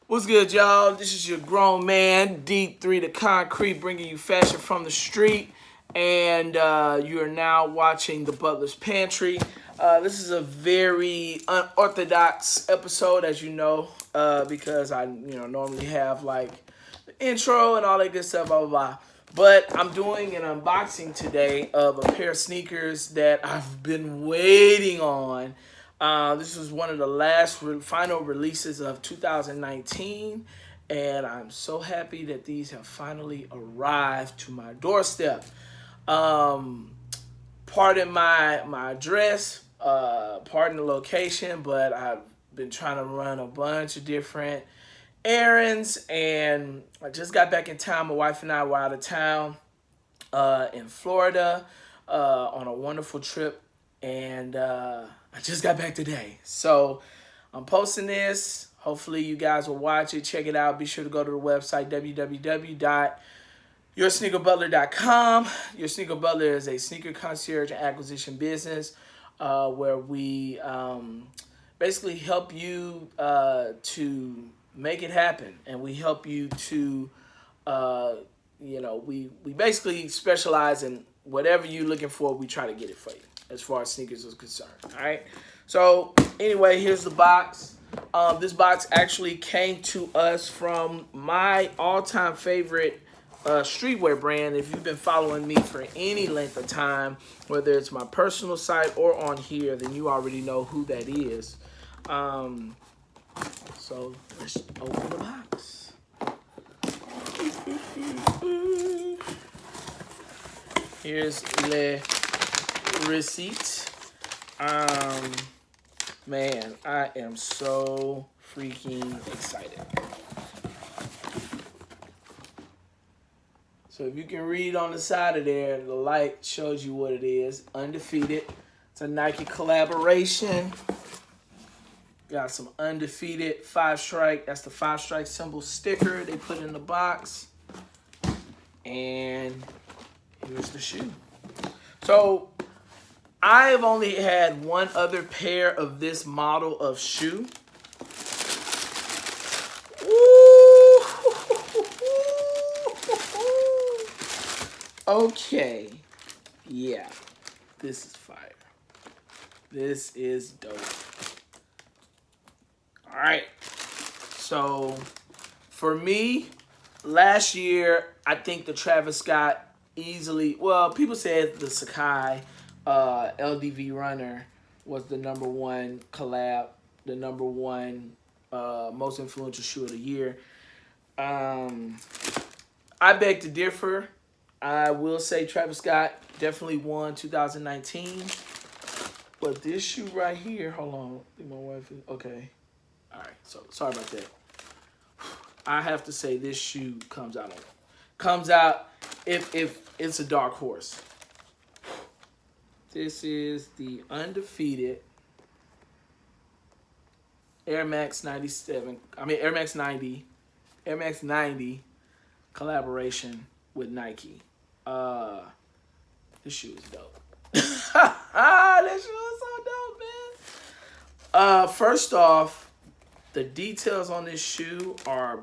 What's good, y'all? This is your grown man, D3 the Concrete, bringing you fashion from the street. And you are now watching the Butler's Pantry. This is a very unorthodox episode, as you know, because I, normally have like the intro and all that good stuff, blah, blah, blah. But I'm doing an unboxing today of a pair of sneakers that I've been waiting on. This was one of the last final releases of 2019, and I'm so happy that these have finally arrived to my doorstep. Pardon my address, pardon the location, but I've been trying to run a bunch of different errands, and I just got back in town. My wife and I were out of town in Florida on a wonderful trip, and I just got back today. So I'm posting this. Hopefully you guys will watch it, check it out. Be sure to go to the website www.yoursneakerbutler.com. Your Sneaker Butler is a sneaker concierge and acquisition business where we basically help you to make it happen, and we help you to we basically specialize in whatever you're looking for. We try to get it for you as far as sneakers is concerned. All right. So anyway, here's the box. This box actually came to us from my all-time favorite streetwear brand. If you've been following me for any length of time, whether it's my personal site or on here, then you already know who that is. So let's open the box. Here's the receipt. Man, I am so freaking excited. So if you can read on the side of there, the light shows you what it is. Undefeated. It's a Nike collaboration. Got some Undefeated 5-strike. That's the 5-strike symbol sticker they put in the box. And here's the shoe. So I've only had one other pair of this model of shoe. Ooh. Okay. Yeah. This is fire. This is dope. All right. So for me, last year, I think the Travis Scott easily, well, people said the Sakai LDV Runner was the number one collab, the number one most influential shoe of the year. I beg to differ. I will say Travis Scott definitely won 2019. But this shoe right here, hold on. I think my wife is, okay. All right, so sorry about that. I have to say this shoe comes out if it's a dark horse. This is the Undefeated Air Max 97. Air Max 90 collaboration with Nike. This shoe is dope. This shoe is so dope, man. First off, the details on this shoe are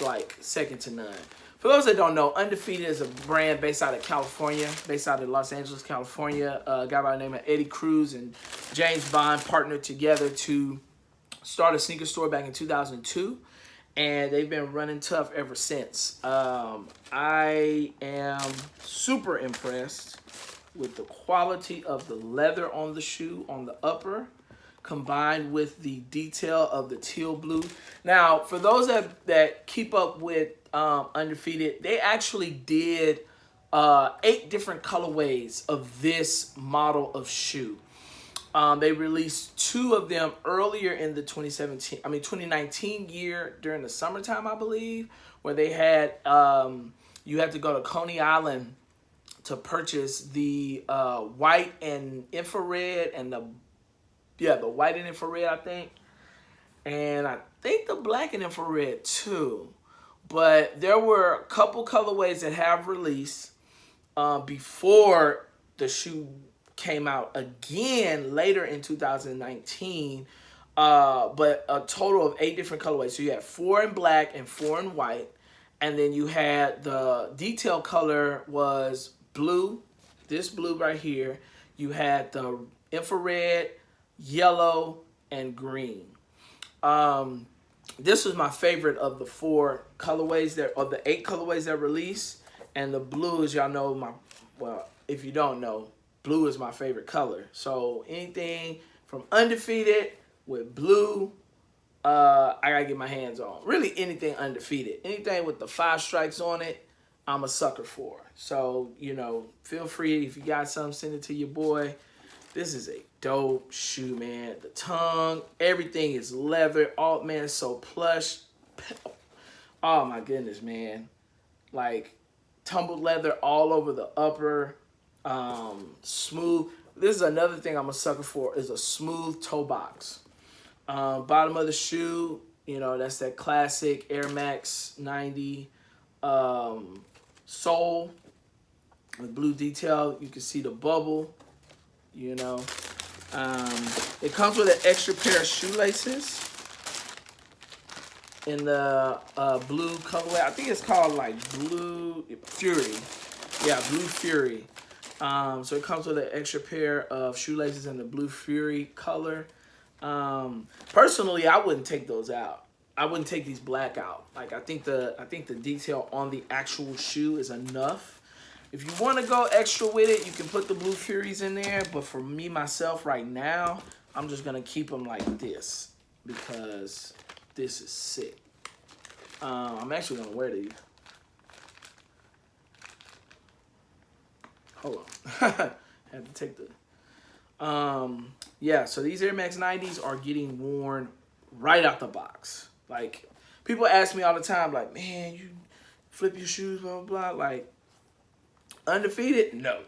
like second to none. For those that don't know, Undefeated is a brand based out of California, based out of Los Angeles, California. A guy by the name of Eddie Cruz and James Bond partnered together to start a sneaker store back in 2002. And they've been running tough ever since. I am super impressed with the quality of the leather on the shoe, on the upper, combined with the detail of the teal blue. Now, for those that keep up with Undefeated, they actually did 8 different colorways of this model of shoe. They released 2 of them earlier in the 2019 year during the summertime, I believe, where they had, you had to go to Coney Island to purchase the white and infrared and the white and infrared, I think. And I think the black and infrared too. But there were a couple colorways that have released before the shoe came out again later in 2019 But a total of 8 different colorways. So you had 4 in black and 4 in white. And then you had the detail color was blue, this blue right here. You had the infrared, yellow, and green. This was my favorite of the 4 colorways that, of the 8 colorways that released. And the blue, as y'all know, well, if you don't know, blue is my favorite color. So anything from Undefeated with blue, I gotta get my hands on. Really anything Undefeated. Anything with the 5 strikes on it, I'm a sucker for. So, you know, feel free, if you got something, send it to your boy. This is a dope shoe, man. The tongue, everything is leather. Oh, man, it's so plush. Oh, my goodness, man. Like, tumbled leather all over the upper. Smooth. This is another thing I'm a sucker for, is a smooth toe box. Bottom of the shoe, you know, that's that classic Air Max 90 sole with blue detail. You can see the bubble, you know. It comes with an extra pair of shoelaces in the blue colorway. I think it's called like Blue Fury. Yeah, Blue Fury. So it comes with an extra pair of shoelaces in the Blue Fury color. Personally, I wouldn't take those out. I wouldn't take these black out. Like, I think the detail on the actual shoe is enough. If you want to go extra with it, you can put the Blue Furies in there. But for me, myself, right now, I'm just going to keep them like this because this is sick. I'm actually going to wear these. Hold on. Had to take the... yeah, so these Air Max 90s are getting worn right out the box. Like, people ask me all the time, like, man, you flip your shoes, blah, blah, blah. Like, Undefeated? No.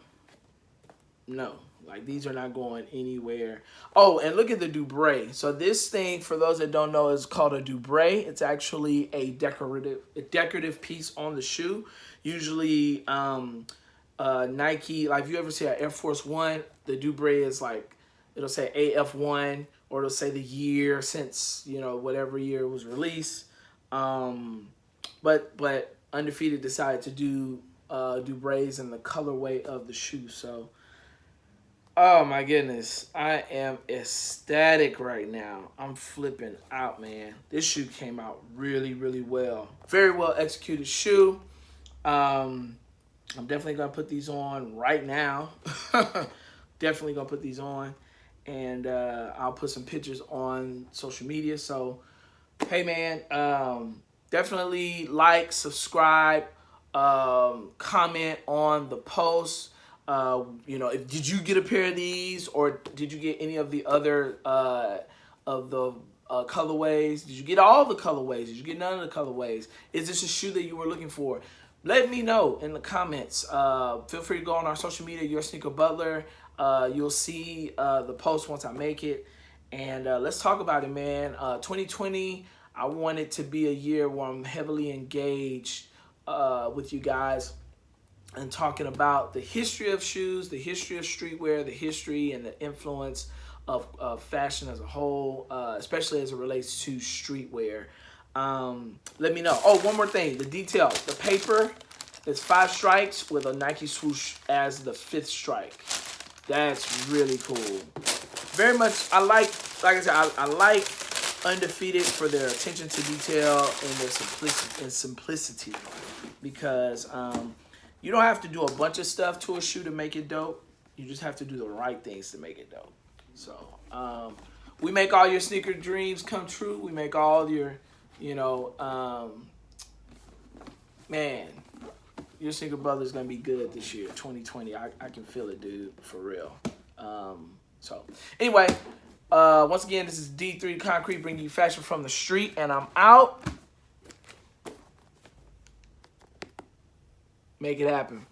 No. Like, these are not going anywhere. Oh, and look at the Dubray. So this thing, for those that don't know, is called a Dubray. It's actually a decorative piece on the shoe. Usually, Nike, like, if you ever see an Air Force One, the Dubray is like, it'll say AF1, or it'll say the year since, you know, whatever year it was released. But Undefeated decided to do Dubrays in the colorway of the shoe. So, oh my goodness, I am ecstatic right now. I'm flipping out, man. This shoe came out really, really well. Very well executed shoe. I'm definitely gonna put these on right now. Definitely gonna put these on. And I'll put some pictures on social media. So, hey, man, definitely like, subscribe, comment on the post. You know, did you get a pair of these, or did you get any of the other colorways? Did you get all the colorways? Did you get none of the colorways? Is this a shoe that you were looking for? Let me know in the comments. Feel free to go on our social media, Your Sneaker Butler. You'll see the post once I make it. And let's talk about it, man. 2020, I want it to be a year where I'm heavily engaged with you guys and talking about the history of shoes, the history of streetwear, the history and the influence of fashion as a whole, especially as it relates to streetwear. Let me know. Oh, one more thing. The detail. The paper is 5 strikes with a Nike swoosh as the 5th strike. That's really cool. Very much, like I said, I like Undefeated for their attention to detail and their simplicity, because you don't have to do a bunch of stuff to a shoe to make it dope. You just have to do the right things to make it dope. So we make all your sneaker dreams come true. We make all your, you know, man, Your Sneaker Brother is going to be good this year, 2020. I can feel it, dude, for real. So, anyway, once again, this is D3 Concrete bringing you fashion from the street, and I'm out. Make it happen.